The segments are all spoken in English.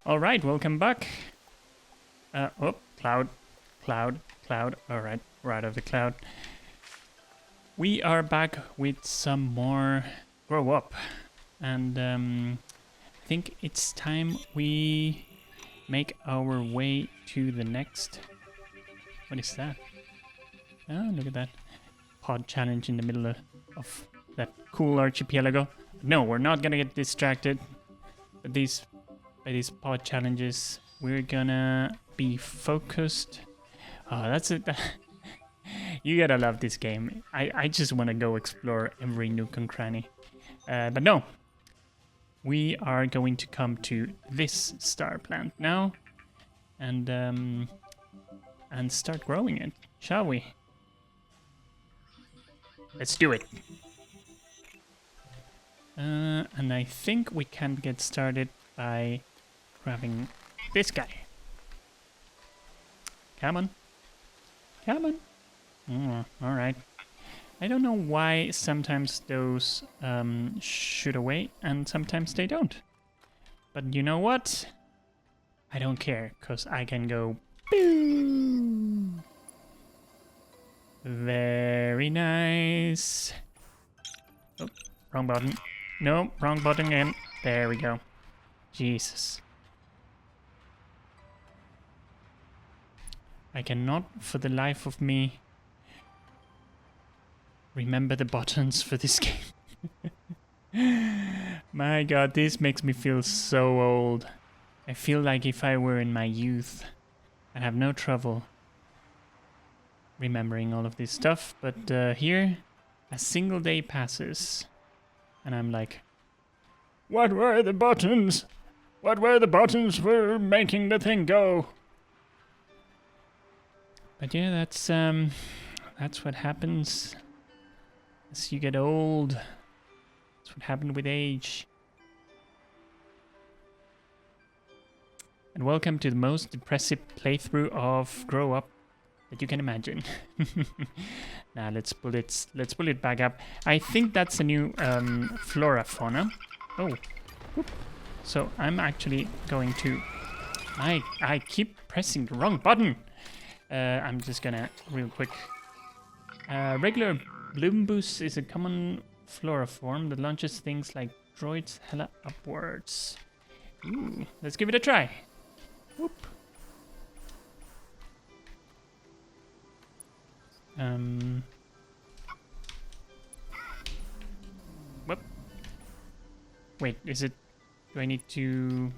All right, welcome back. Cloud. All right, we're out of the cloud. We are back with some more Grow Up. And I think it's time we make our way to the next... What is that? Oh, look at that. Pod challenge in the middle of that cool archipelago. No, we're not gonna get distracted by these pod challenges. We're gonna be focused. Oh, that's it. You gotta love this game. I just want to go explore every nook and cranny. But no. We are going to come to this star plant now. And start growing it, shall we? Let's do it. And I think we can get started by grabbing this guy. Come on. Come on. Alright. I don't know why sometimes those shoot away and sometimes they don't. But you know what? I don't care, because I can go boom. Very nice. Oh, wrong button. No, wrong button again. There we go. Jesus. I cannot, for the life of me, remember the buttons for this game. My god, this makes me feel so old. I feel like if I were in my youth, I'd have no trouble remembering all of this stuff. But here, a single day passes, and I'm like, what were the buttons? What were the buttons for making the thing go? But yeah, that's what happens as you get old. That's what happened with age. And welcome to the most depressive playthrough of Grow Up that you can imagine. Now let's pull it back up. I think that's a new flora fauna. Oh, whoop. So I'm actually going to. I keep pressing the wrong button. I'm just gonna real quick. Regular Bloombus is a common flora form that launches things like droids hella upwards. Ooh, let's give it a try. Whoop. Whoop. Wait, is it... Do I need to...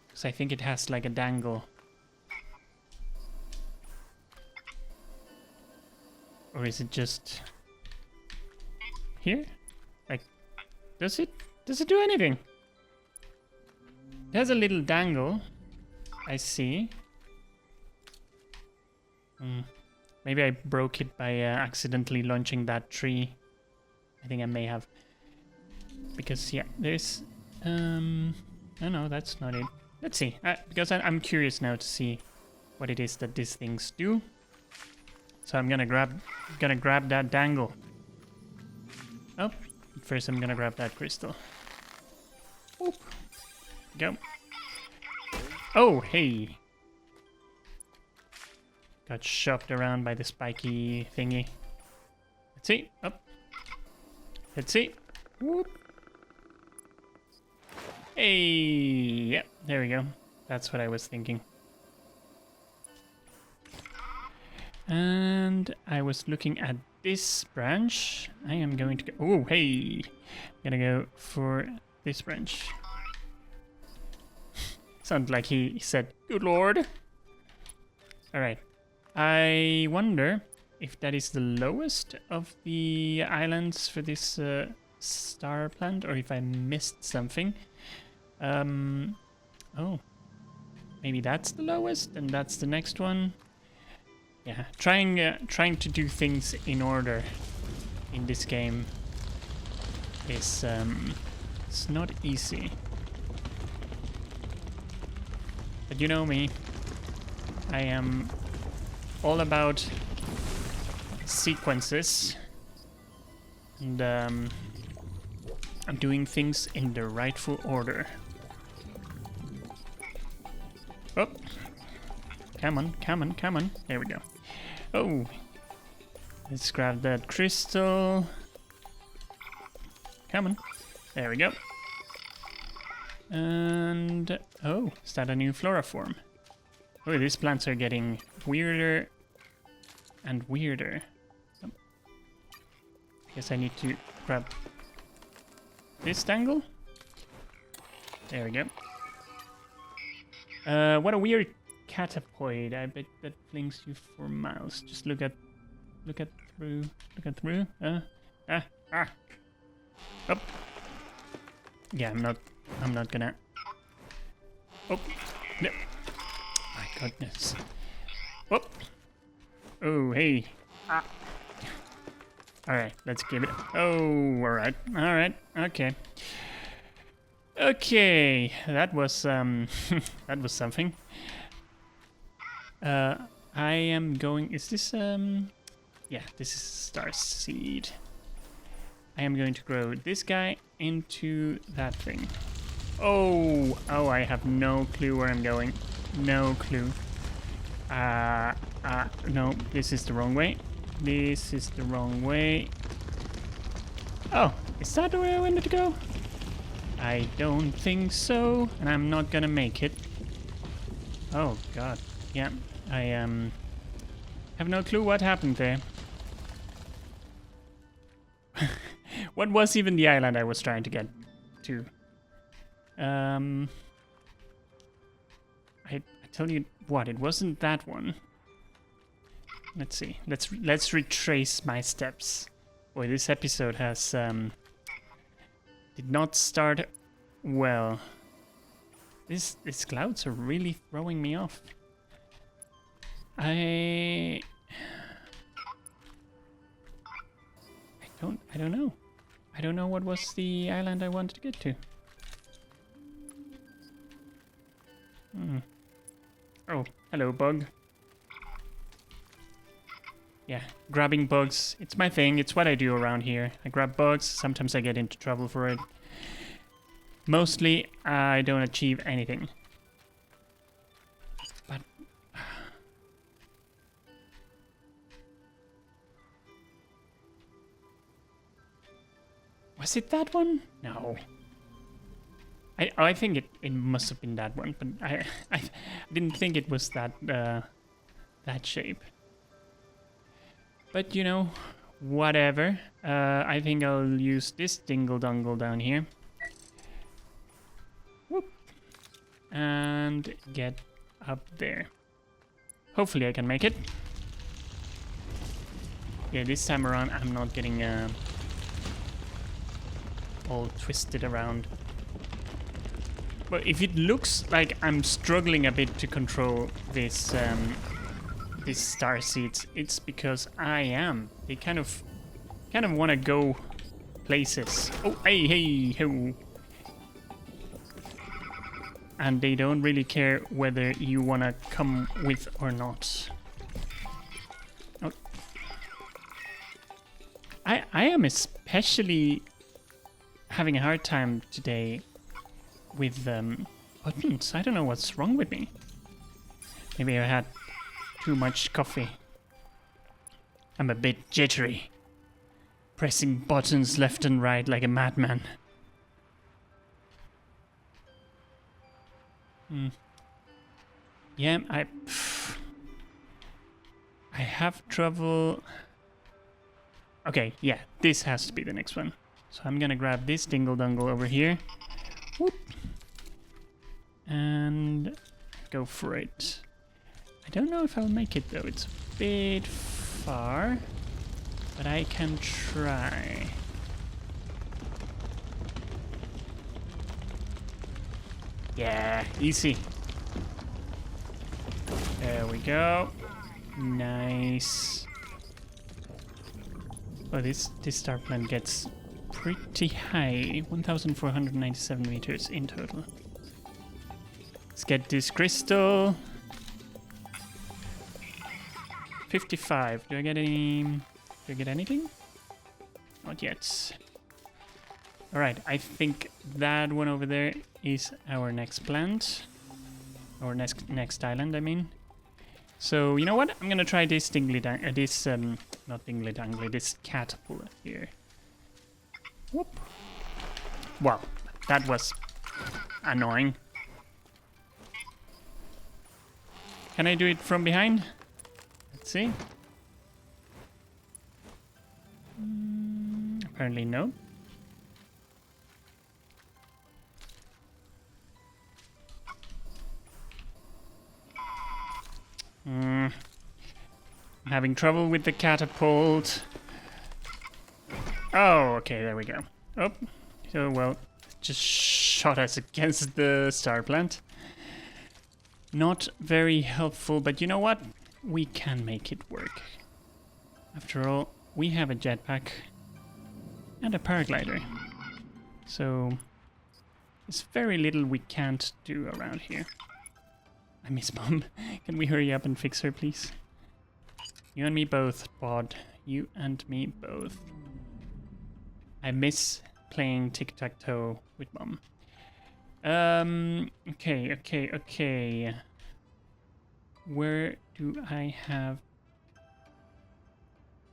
Because I think it has like a dangle. Or is it just... Here? Like... Does it do anything? It has a little dangle. I see. Maybe I broke it by accidentally launching that tree. I think I may have. Because, yeah, there's... No, that's not it. Let's see. Because I'm curious now to see what it is that these things do. So I'm gonna grab that dangle. Oh, first I'm gonna grab that crystal. Oop. Go. Oh, hey. Got shoved around by the spiky thingy. Let's see. Up. Let's see. Whoop. Hey. Yeah, there we go. That's what I was thinking. And I was looking at this branch. I am going to go... Oh, hey. I'm gonna go for this branch. Sounds like he said, good lord. Alright. I wonder if that is the lowest of the islands for this star plant, or if I missed something. Oh. Maybe that's the lowest, and that's the next one. Yeah, trying to do things in order in this game is it's not easy. But you know me, I am all about sequences and I'm doing things in the rightful order. Oh. Come on, come on, come on. There we go. Oh. Let's grab that crystal. Come on. There we go. And... oh, is that a new flora form? Oh, these plants are getting weirder and weirder. I guess I need to grab this dangle. There we go. What a weird catapoid. I bet that flings you for miles. Just look at through. Up. Yeah, I'm not gonna. Oh, no. My goodness. Oh. Oh, hey. All right, let's give it. Oh, all right, okay. Okay, that was that was something. I am going. Is this yeah, this is star seed. I am going to grow this guy into that thing. Oh, I have no clue where I'm going. No clue. No, this is the wrong way. This is the wrong way. Oh, is that the way I wanted to go? I don't think so, and I'm not gonna make it. Oh god, yeah, I have no clue what happened there. What was even the island I was trying to get to? I tell you what, it wasn't that one. Let's see. Let's retrace my steps. Boy, this episode has did not start well. These clouds are really throwing me off. I don't know. I don't know what was the island I wanted to get to. Oh, hello, bug. Yeah, grabbing bugs. It's my thing. It's what I do around here. I grab bugs. Sometimes I get into trouble for it. Mostly, I don't achieve anything. But... was it that one? No. I think it must have been that one, but I didn't think it was that that shape. But you know, whatever. I think I'll use this dingle dongle down here. Whoop. And get up there. Hopefully I can make it. Yeah, this time around I'm not getting all twisted around. But if it looks like I'm struggling a bit to control this these star seeds, it's because I am. They kind of want to go places. Oh, hey, ho. And they don't really care whether you want to come with or not. Oh. I am especially having a hard time today with buttons. I don't know what's wrong with me. Maybe I had too much coffee. I'm a bit jittery. Pressing buttons left and right like a madman. Yeah, I have trouble. Okay, yeah, this has to be the next one. So I'm gonna grab this dingle dongle over here. Whoop. And go for it. I don't know if I'll make it though. It's a bit far, but I can try. Yeah, easy. There we go. Nice. Oh, this star plant gets pretty high. 1,497 meters in total. Let's get this crystal. 55. Do I get any? Do I get anything? Not yet. All right. I think that one over there is our next plant. Or next island, I mean. So, you know what? I'm gonna try this not dingly dangly, this catapult here. Whoop. Wow, that was annoying. Can I do it from behind? Let's see. Apparently no. I'm having trouble with the catapult. Oh, okay, there we go. Oh, so well, just shot us against the star plant. Not very helpful, but you know what? We can make it work. After all, we have a jetpack and a paraglider. So there's very little we can't do around here. I miss Mom. Can we hurry up and fix her, please? You and me both, Bod. You and me both. I miss playing tic-tac-toe with Mom. Okay. Where do I have...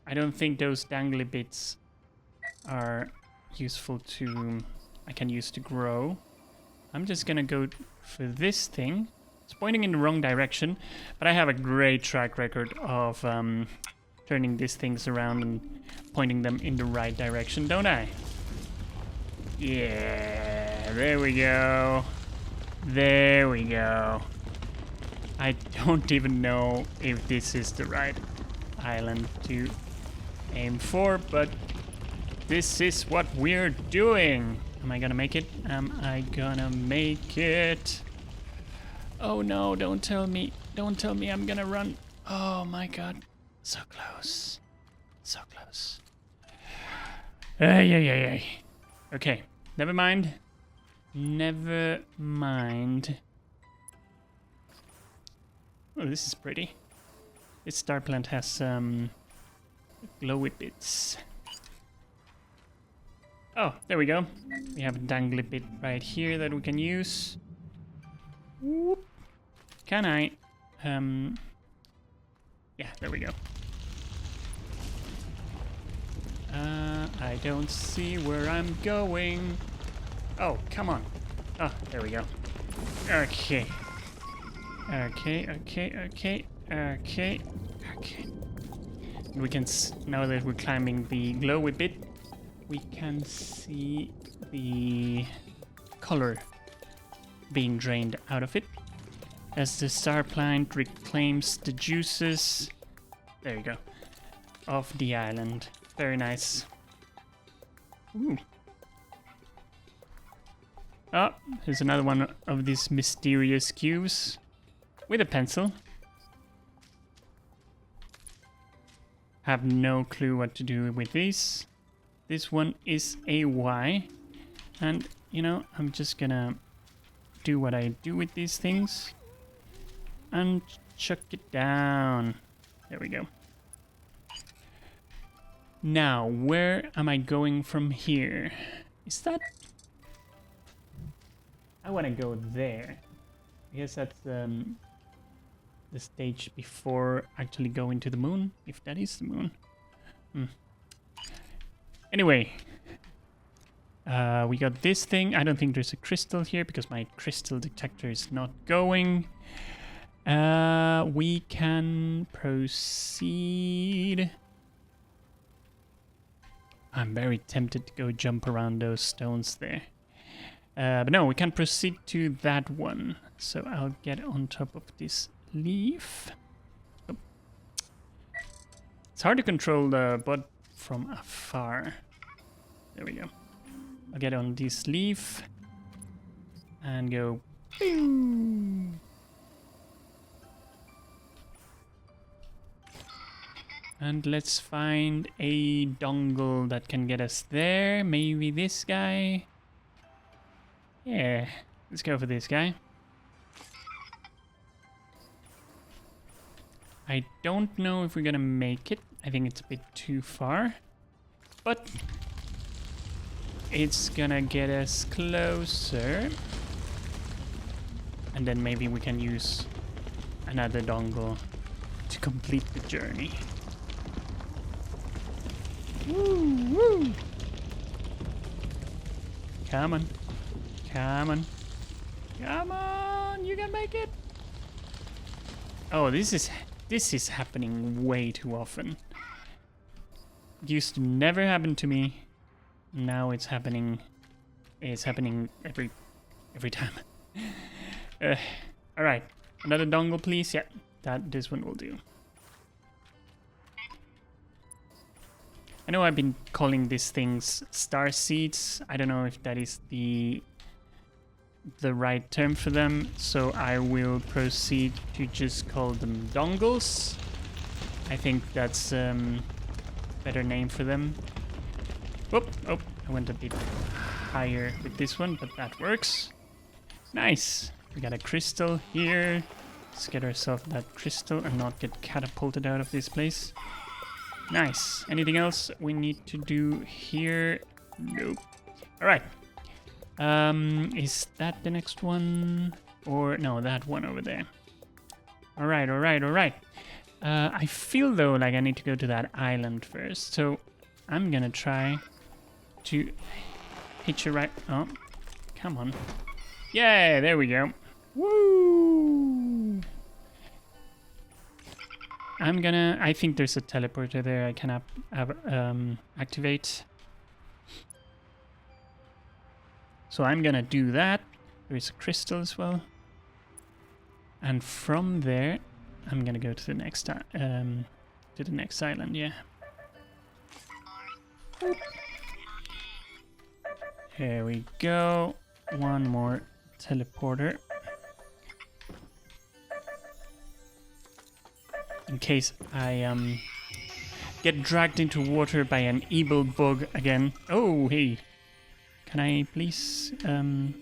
I don't think those dangly bits are useful to... I can use to grow. I'm just gonna go for this thing. It's pointing in the wrong direction, but I have a great track record of turning these things around and pointing them in the right direction, don't I? Yeah, there we go. There we go. I don't even know if this is the right island to aim for, but this is what we're doing. Am I gonna make it? Am I gonna make it? Oh no, don't tell me. Don't tell me I'm gonna run. Oh my god. So close. So close. Ay. Okay, never mind. Never mind. Oh, this is pretty. This star plant has glowy bits. Oh, there we go. We have a dangly bit right here that we can use. Whoop. Can I? Yeah, there we go. I don't see where I'm going. Oh, come on. Oh, there we go. Okay. We can, now that we're climbing the glowy bit, we can see the color being drained out of it as the star plant reclaims the juices. There you go. Of the island. Very nice. Ooh. Oh, here's another one of these mysterious cubes with a pencil. Have no clue what to do with these. This one is a Y. And, you know, I'm just gonna do what I do with these things. And chuck it down. There we go. Now, where am I going from here? Is that... I want to go there. I guess that's the stage before actually going to the moon, if that is the moon. Anyway, we got this thing. I don't think there's a crystal here because my crystal detector is not going. We can proceed. I'm very tempted to go jump around those stones there. But no, we can proceed to that one. So I'll get on top of this leaf. Oh. It's hard to control the bud from afar. There we go. I'll get on this leaf and go. Bing! And let's find a dongle that can get us there. Maybe this guy. Yeah, let's go for this guy. I don't know if we're gonna make it. I think it's a bit too far. But it's gonna get us closer. And then maybe we can use another dongle to complete the journey. Woo, woo. Come on. Come on. Come on, you can make it. Oh, this is happening way too often. It used to never happen to me. Now it's happening. It's happening every time. All right, another dongle, please. Yeah, this one will do. I know I've been calling these things star seeds. I don't know if that is the right term for them, so I will proceed to just call them dongles. I think that's better name for them. Oh, I went a bit higher with this one, but that works. Nice. We got a crystal here. Let's get ourselves that crystal and not get catapulted out of this place. Nice. Anything else we need to do here? Nope. All right. Is that the next one? Or no, that one over there. All right. I feel though like I need to go to that island first. So I'm gonna try to hitch a right. Oh, come on. Yeah, there we go. Woo! I think there's a teleporter there I can activate. So I'm gonna do that. There is a crystal as well. And from there, I'm gonna go to the next island, yeah. Here we go. One more teleporter. In case I get dragged into water by an evil bug again. Oh, hey. Can I please... am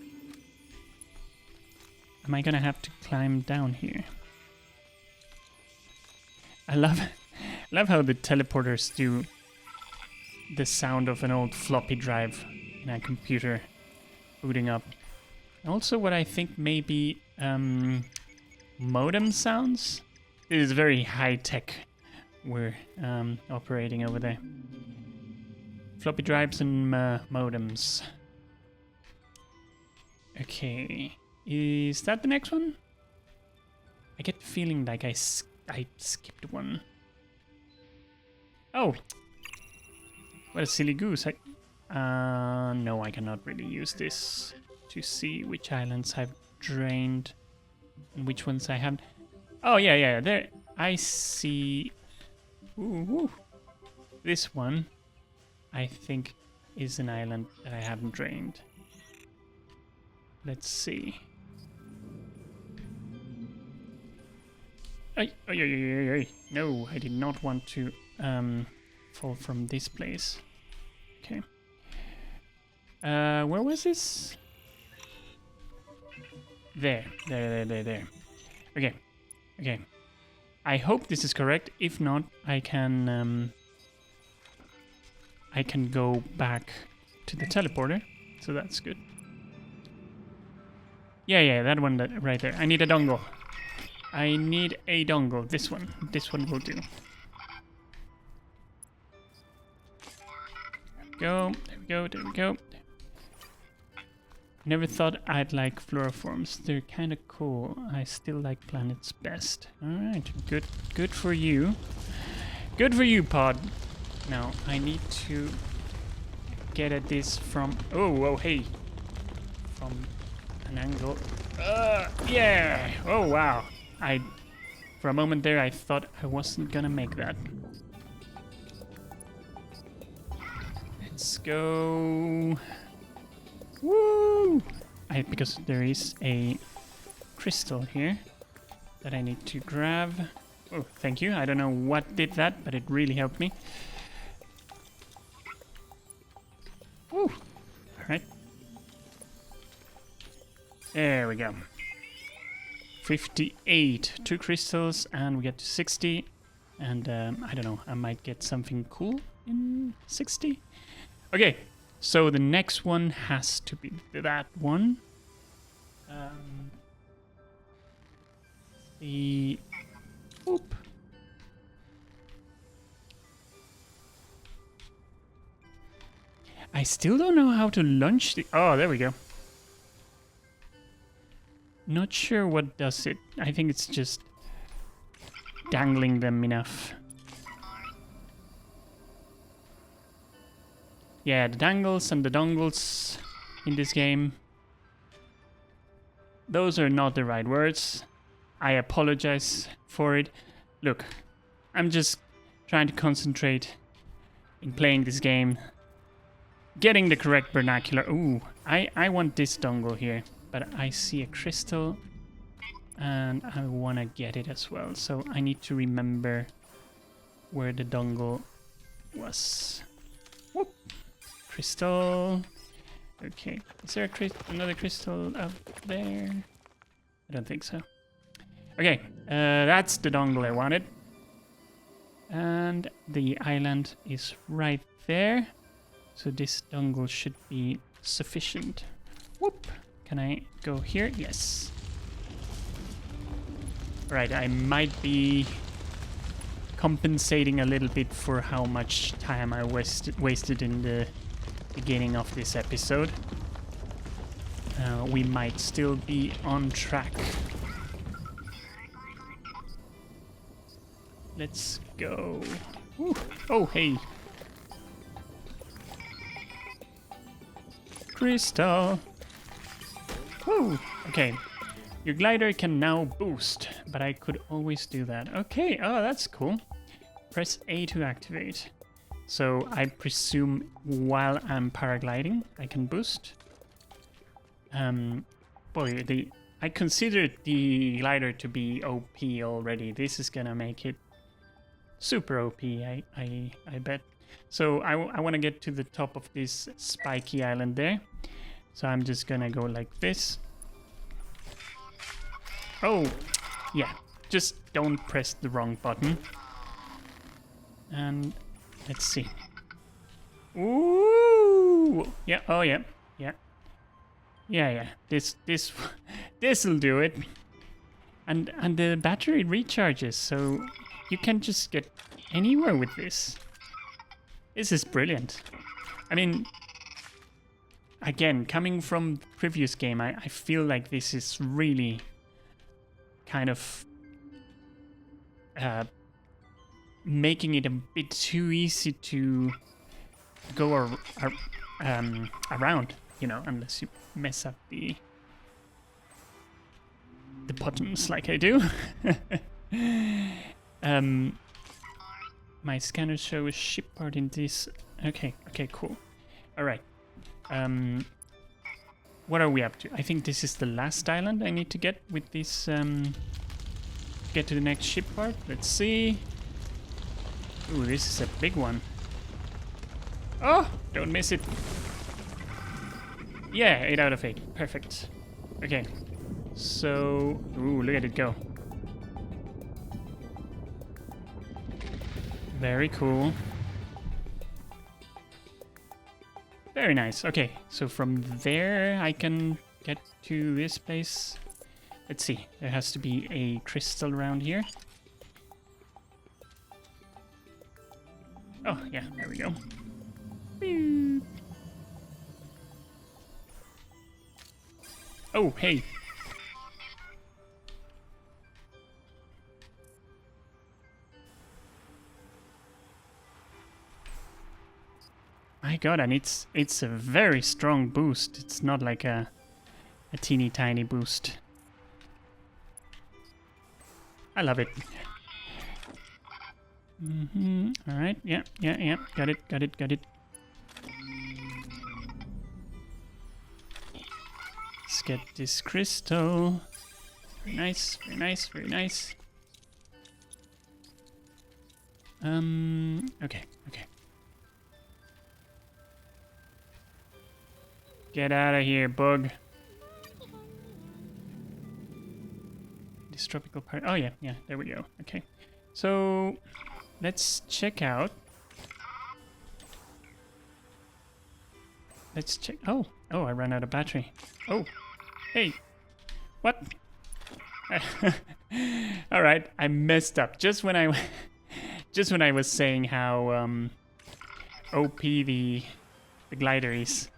I gonna have to climb down here? I love how the teleporters do the sound of an old floppy drive in a computer booting up. Also what I think maybe modem sounds. It is very high-tech we're operating over there. Floppy drives and modems. Okay, is that the next one? I get the feeling like I skipped one. Oh, what a silly goose. No, I cannot really use this to see which islands I've drained and which ones I haven't. Oh, yeah, there. I see. Ooh. This one, I think, is an island that I haven't drained. Let's see. Ay. No, I did not want to fall from this place. Okay. Where was this? There. Okay. I hope this is correct. If not, I can go back to the teleporter. So that's good. Yeah, that one right there. I need a dongle. This one will do. There we go. Never thought I'd like fluoroforms. They're kind of cool. I still like planets best. Alright, good for you. Good for you, Pod. Now, I need to get at this from... Oh, hey. From an angle. Yeah! Oh, wow. For a moment there, I thought I wasn't gonna make that. Let's go... Woo! Because there is a crystal here that I need to grab. Oh, thank you. I don't know what did that, but it really helped me. Woo! Alright. There we go. 58. 2 crystals, and we get to 60. And I don't know, I might get something cool in 60. Okay. So the next one has to be that one. the... Oop. I still don't know how to launch the... Oh, there we go. Not sure what does it. I think it's just dangling them enough. Yeah, the dangles and the dongles in this game. Those are not the right words. I apologize for it. Look, I'm just trying to concentrate in playing this game. Getting the correct vernacular. Ooh, I want this dongle here. But I see a crystal. And I want to get it as well. So I need to remember where the dongle was. Whoop. Crystal. Okay. Is there another crystal up there? I don't think so. Okay. That's the dongle I wanted. And the island is right there. So this dongle should be sufficient. Whoop. Can I go here? Yes. Right, I might be compensating a little bit for how much time I wasted in the beginning of this episode. We might still be on track. Let's go. Ooh. Oh, hey. Crystal. Woo. Okay. Your glider can now boost, but I could always do that. Okay. Oh, that's cool. Press A to activate. So I presume while I'm paragliding, I can boost. Boy, I considered the glider to be OP already. This is gonna make it super OP, I bet. So I want to get to the top of this spiky island there. So I'm just gonna go like this. Oh, yeah. Just don't press the wrong button. And let's see. Ooh! Yeah, oh yeah, yeah. Yeah. This'll do it. And the battery recharges, so you can just get anywhere with this. This is brilliant. I mean, again, coming from the previous game, I feel like this is really kind of making it a bit too easy to go around, you know, unless you mess up the buttons like I do. My scanners show a ship part in this. Okay, cool. All right. What are we up to? I think this is the last island I need to get with this. Get to the next ship part. Let's see. Ooh, this is a big one. Oh, don't miss it. Yeah, 8 out of 8. Perfect. Okay. So, ooh, look at it go. Very cool. Very nice. Okay, so from there I can get to this place. Let's see. There has to be a crystal around here. Oh, yeah, there we go. Beep. Oh, hey. My god, and it's a very strong boost. It's not like a teeny tiny boost. I love it. All right. Yeah. Got it. Let's get this crystal. Very nice. Okay. Get out of here, bug. This tropical part. Oh, yeah, there we go. Okay. So, let's check out. Let's check. Oh, I ran out of battery. Oh, hey. What? All right, I messed up just when I just when I was saying how OP the glider is.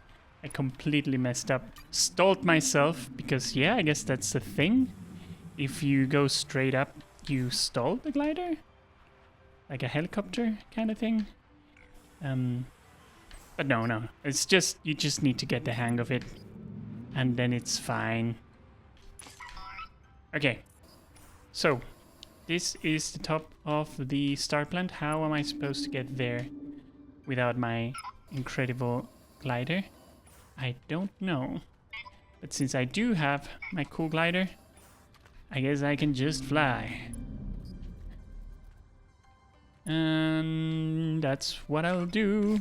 I completely messed up. Stalled myself because yeah, I guess that's the thing. If you go straight up, you stall the glider, like a helicopter kind of thing. But no, it's just you just need to get the hang of it, and then it's fine. Okay, so this is the top of the star plant. How am I supposed to get there without my incredible glider? I don't know. But since I do have my cool glider, I guess I can just fly. And that's what I'll do.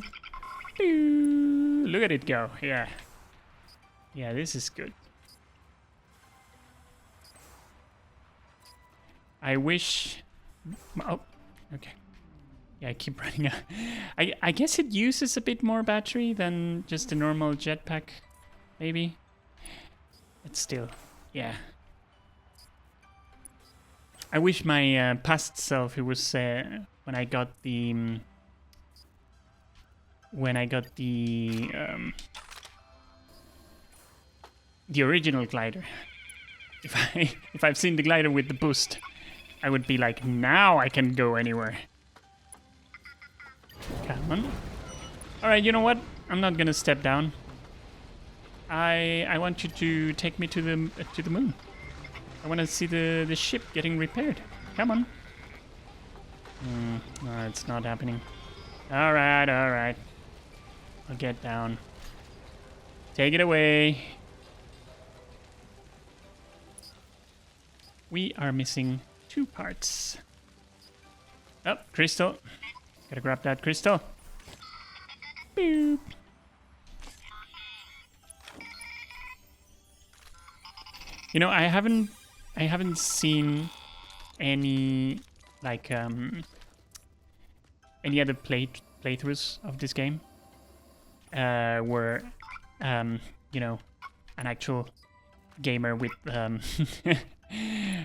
Look at it go. Yeah. Yeah, this is good. I wish... Oh, okay. Yeah, I keep running out. I guess it uses a bit more battery than just a normal jetpack, maybe. But still, yeah. I wish my past self, who was when I got the original glider. If I've seen the glider with the boost, I would be like, now I can go anywhere. Come on. Alright, you know what? I'm not gonna step down. I want you to take me to the moon. I want to see the ship getting repaired. Come on. No, it's not happening. Alright. I'll get down. Take it away. We are missing 2 parts. Oh, crystal. Gotta grab that crystal. Boop. You know, I haven't seen any like any other playthroughs of this game where you know, an actual gamer with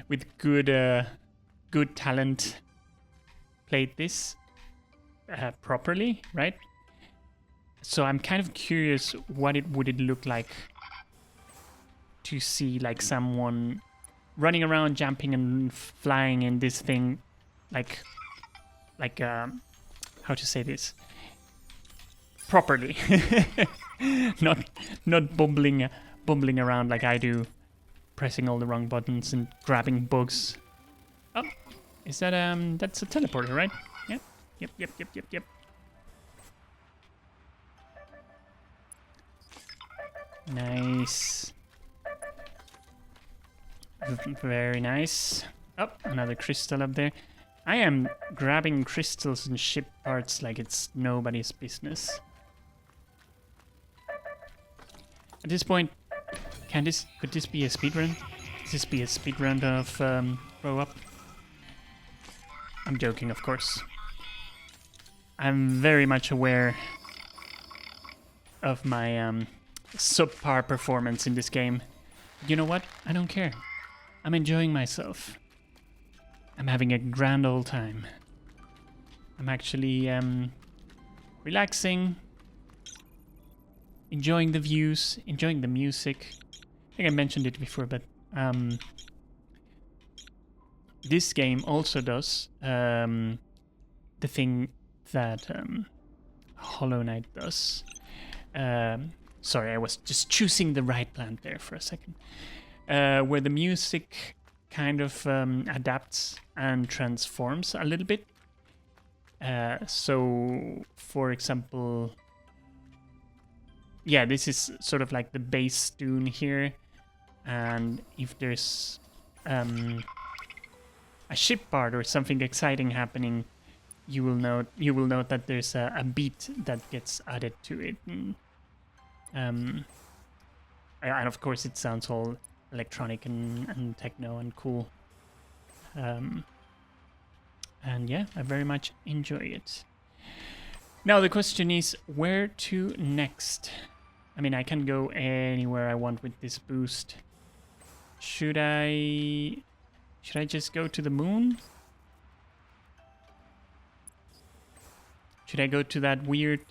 with good talent played this properly, right? So I'm kind of curious what would it look like to see like someone running around, jumping and flying in this thing, like how to say this properly, not bumbling around like I do, pressing all the wrong buttons and grabbing bugs. Oh, is that that's a teleporter, right? Yep. Nice. Very nice. Oh, another crystal up there. I am grabbing crystals and ship parts like it's nobody's business. At this point, could this be a speedrun? Could this be a speedrun of Grow Up? I'm joking, of course. I'm very much aware of my subpar performance in this game. You know what? I don't care. I'm enjoying myself. I'm having a grand old time. I'm actually relaxing, enjoying the views, enjoying the music. I think I mentioned it before, but this game also does the thing that Hollow Knight does. Sorry, I was just choosing the right plant there for a second. Where the music kind of adapts and transforms a little bit. So, for example, yeah, this is sort of like the bass tune here, and if there's a ship part or something exciting happening, you will note that there's a beat that gets added to it, and of course it sounds all electronic and techno and cool. And yeah, I very much enjoy it. Now the question is, where to next? I mean, I can go anywhere I want with this boost. Should I Should I just go to the moon? Should I go to that weird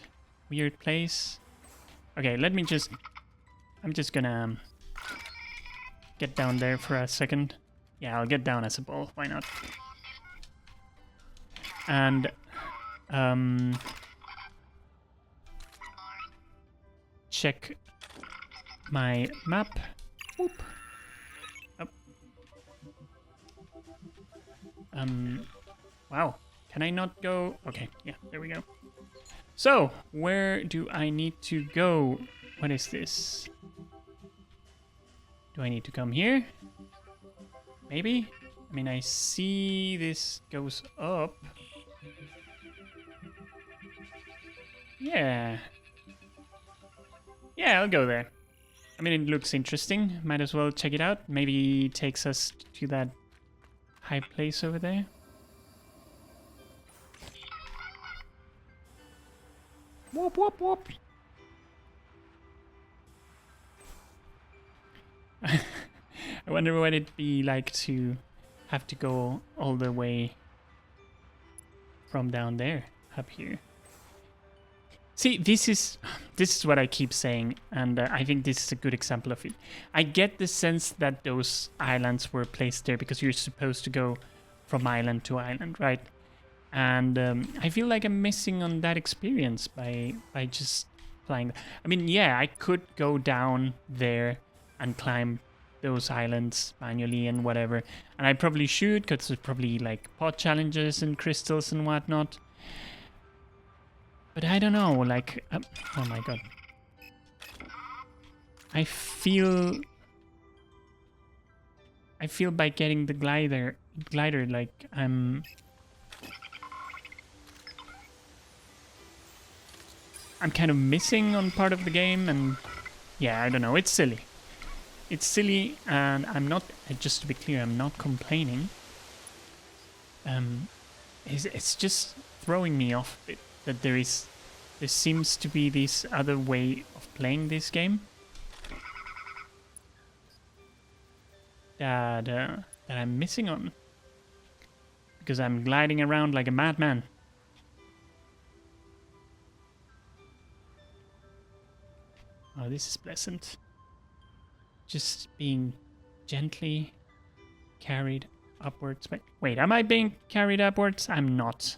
place? Okay, let me just... I'm just gonna get down there for a second. Yeah, I'll get down as a ball. Why not? And check my map. Whoop. Up. Wow. Can I not go? Okay, yeah, there we go. So, where do I need to go? What is this? Do I need to come here? Maybe? I mean, I see this goes up. Yeah. Yeah, I'll go there. I mean, it looks interesting. Might as well check it out. Maybe it takes us to that high place over there. Whoop, whoop, whoop. I wonder what it'd be like to have to go all the way from down there up here. See, this is what I keep saying, and I think this is a good example of it. I get the sense that those islands were placed there because you're supposed to go from island to island, right? And I feel like I'm missing on that experience by just flying. I mean, yeah, I could go down there and climb those islands manually and whatever, and I probably should because there's probably like pod challenges and crystals and whatnot. But I don't know, like, oh my god. I feel by getting the glider, like I'm kind of missing on part of the game, and yeah, I don't know, it's silly. It's silly, and I'm not, just to be clear, I'm not complaining. It's just throwing me off a bit. That there seems to be this other way of playing this game that I'm missing on, because I'm gliding around like a madman. Oh, this is pleasant. Just being gently carried upwards. Wait, am I being carried upwards? I'm not.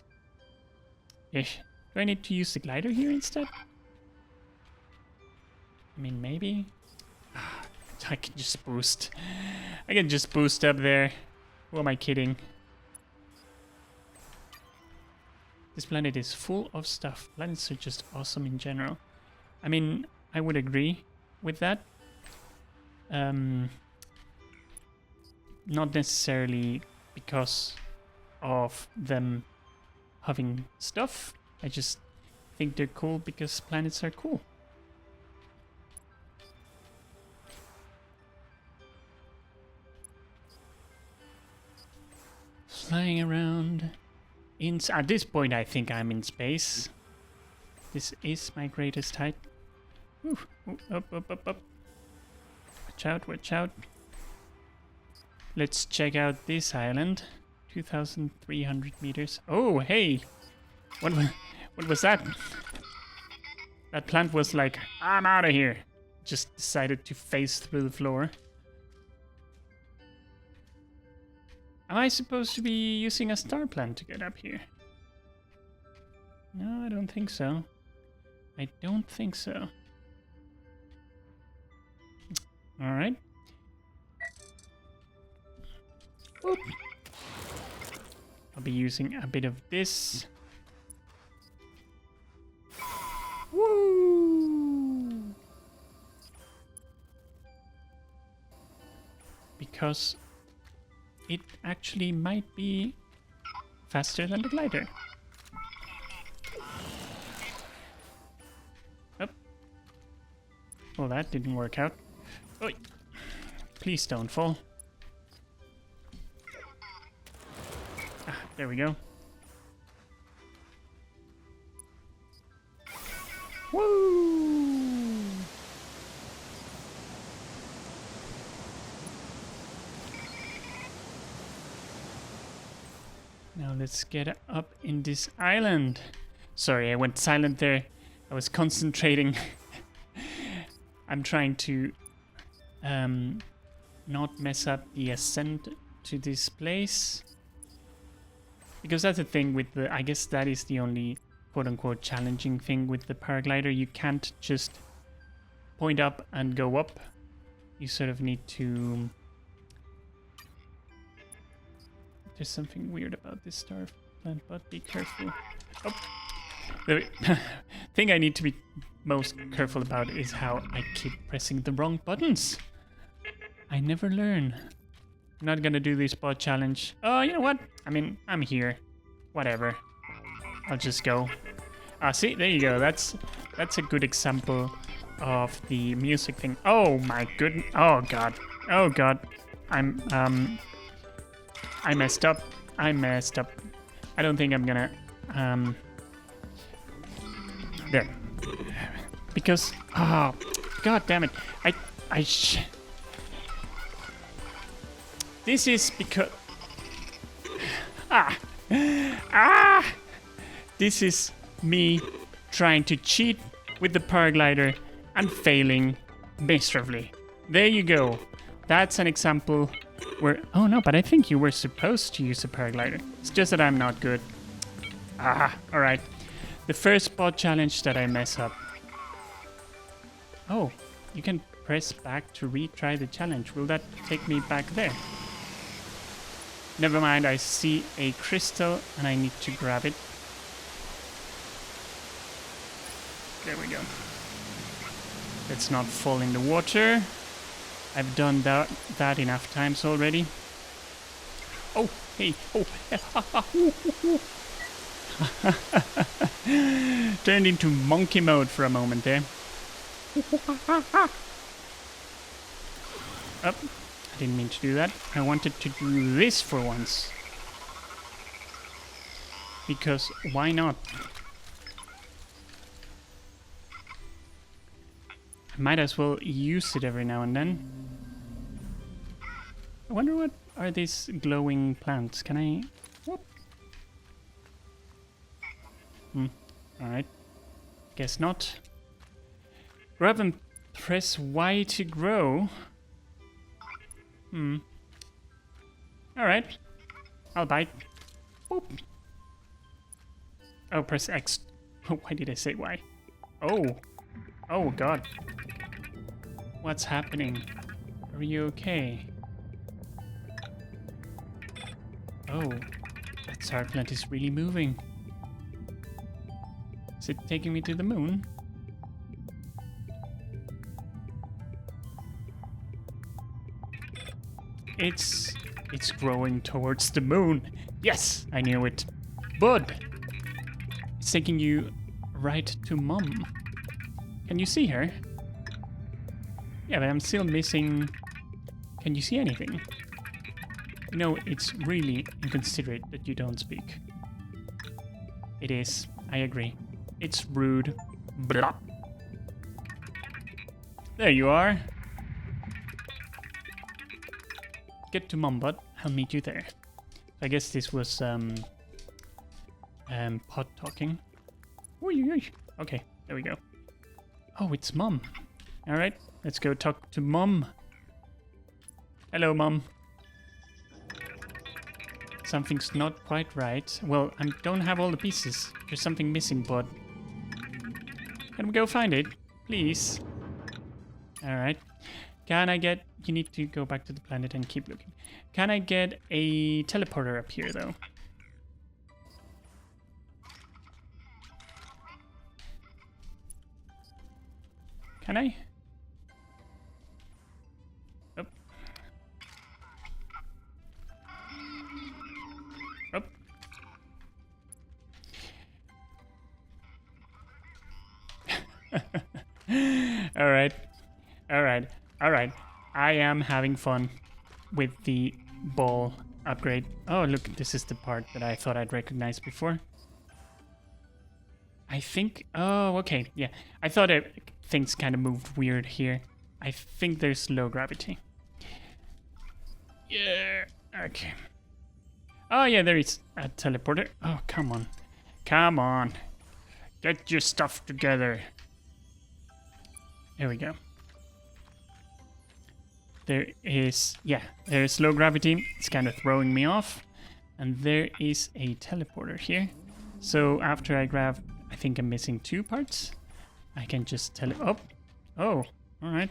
Ish. Do I need to use the glider here instead? I mean, maybe? I can just boost. I can just boost up there. Who am I kidding? This planet is full of stuff. Planets are just awesome in general. I mean, I would agree with that. Not necessarily because of them having stuff. I just think they're cool because planets are cool. Flying around. At this point, I think I'm in space. This is my greatest height. Ooh, up, up, up, up. Watch out, watch out. Let's check out this island. 2,300 meters. Oh, hey! What was that? That plant was like, I'm out of here. Just decided to phase through the floor. Am I supposed to be using a star plant to get up here? No, I don't think so. I don't think so. Alright. Whoop. I'll be using a bit of this. Woo! Because it actually might be faster than the glider. Oh. Well, that didn't work out. Oi. Please don't fall. Ah, there we go. Woo! Now let's get up in this island. Sorry, I went silent there. I was concentrating. I'm trying to not mess up the ascent to this place. Because that's the thing with the... I guess that is the only quote-unquote challenging thing with the paraglider. You can't just point up and go up. You sort of need to... There's something weird about this star plant, but be careful. Oh. The thing I need to be most careful about is how I keep pressing the wrong buttons. I never learn. I'm not gonna do this bot challenge. Oh, you know what? I mean, I'm here. Whatever. I'll just go. Ah, see, there you go. That's a good example of the music thing. Oh my goodness. Oh god. Oh god. I messed up. I messed up. I don't think I'm gonna there. Because oh god damn it. This is because this is me trying to cheat with the paraglider and failing miserably. There you go. That's an example where... Oh no, but I think you were supposed to use a paraglider. It's just that I'm not good. Alright. The first bot challenge that I mess up. Oh, you can press back to retry the challenge. Will that take me back there? Never mind, I see a crystal and I need to grab it. There we go. Let's not fall in the water. I've done that enough times already. Oh, hey, oh. Turned into monkey mode for a moment there. Up. I didn't mean to do that. I wanted to do this for once. Because why not? I might as well use it every now and then. I wonder what are these glowing plants. Can I... Whoop. Alright. Guess not. Grab and press Y to grow. Alright. I'll bite. Boop. Oh, press X. Why did I say Y? Oh. Oh, God. What's happening? Are you okay? Oh. That star plant is really moving. Is it taking me to the moon? It's growing towards the moon. Yes, I knew it. Bud, it's taking you right to Mom. Can you see her? Yeah, but I'm still missing... Can you see anything? You know, it's really inconsiderate that you don't speak. It is, I agree. It's rude. Blah. There you are. Get to Mom, bud. I'll meet you there. I guess this was pot talking. Okay, there we go. Oh, it's Mom. All right, let's go talk to Mom. Hello, Mom. Something's not quite right. Well, I don't have all the pieces. There's something missing, bud. Can we go find it, please? All right. Can I get... You need to go back to the planet and keep looking. Can I get a teleporter up here, though? Can I? Oh. Oh. All right. All right. All right. I am having fun with the ball upgrade. Oh, look, this is the part that I thought I'd recognize before. I think... Oh, okay, yeah. I thought things kind of moved weird here. I think there's low gravity. Yeah, okay. Oh, yeah, there is a teleporter. Oh, come on. Come on. Get your stuff together. There we go. There's low gravity. It's kind of throwing me off. And there is a teleporter here. So after I grab, I think I'm missing 2 parts. I can just oh, all right.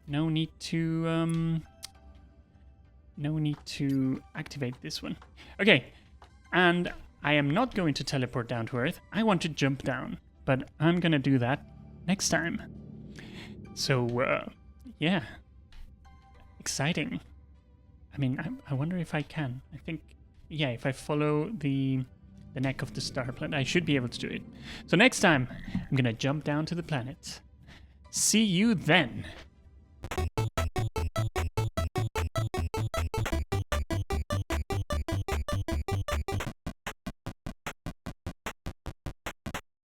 No need to activate this one. Okay, and I am not going to teleport down to Earth. I want to jump down, but I'm gonna do that next time. So, yeah. Exciting. I mean, I wonder if I can. I think, yeah, if I follow the neck of the star planet, I should be able to do it. So next time, I'm gonna jump down to the planet. See you then.